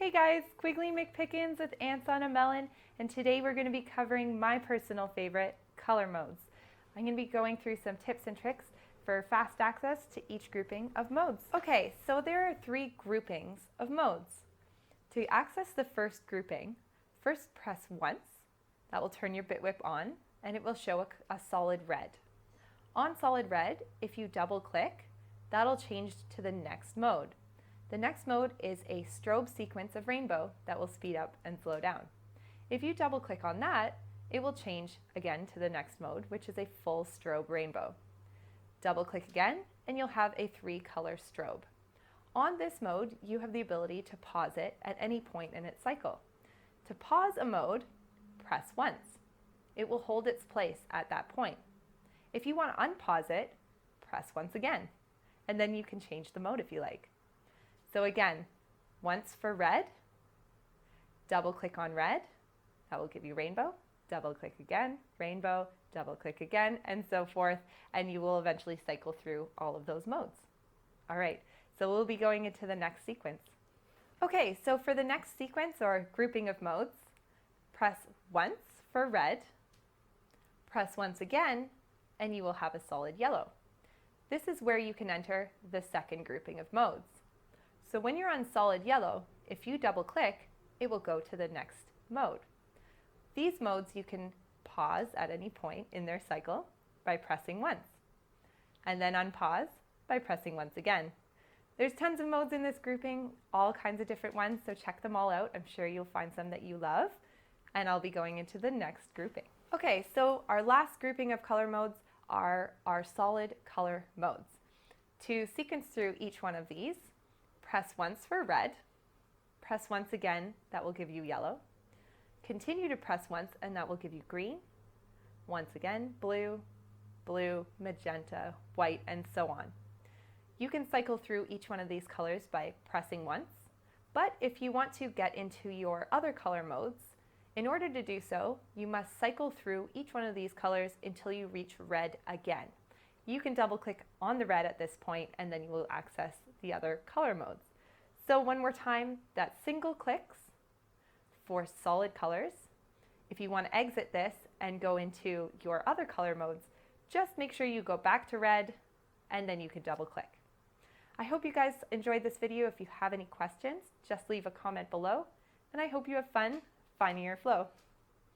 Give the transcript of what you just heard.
Hey guys, Quigley McPickens with Antsonamelon, and today we're going to be covering my personal favorite, color modes. I'm going to be going through some tips and tricks for fast access to each grouping of modes. Okay, so there are 3 groupings of modes. To access the first grouping, first press once. That will turn your BitWhip on, and it will show a solid red. On solid red, if you double click, that'll change to the next mode. The next mode is a strobe sequence of rainbow that will speed up and slow down. If you double click on that, it will change again to the next mode, which is a full strobe rainbow. Double click again, and you'll have a 3-color strobe. On this mode, you have the ability to pause it at any point in its cycle. To pause a mode, press once. It will hold its place at that point. If you want to unpause it, press once again, and then you can change the mode if you like. So again, once for red, double click on red, that will give you rainbow, double click again, rainbow, double click again, and so forth, and you will eventually cycle through all of those modes. All right, so we'll be going into the next sequence. Okay, so for the next sequence or grouping of modes, press once for red, press once again, and you will have a solid yellow. This is where you can enter the second grouping of modes. So when you're on solid yellow, if you double click, it will go to the next mode. These modes you can pause at any point in their cycle by pressing once, and then unpause by pressing once again. There's tons of modes in this grouping, all kinds of different ones, so check them all out. I'm sure you'll find some that you love, and I'll be going into the next grouping. Okay, so our last grouping of color modes are our solid color modes. To sequence through each one of these, press once for red, press once again, that will give you yellow. Continue to press once and that will give you green. Once again, blue, blue, magenta, white, and so on. You can cycle through each one of these colors by pressing once, but if you want to get into your other color modes, in order to do so, you must cycle through each one of these colors until you reach red again. You can double click on the red at this point and then you will access the other color modes. So one more time, that's single clicks for solid colors. If you want to exit this and go into your other color modes, just make sure you go back to red and then you can double click. I hope you guys enjoyed this video. If you have any questions, just leave a comment below, and I hope you have fun finding your flow.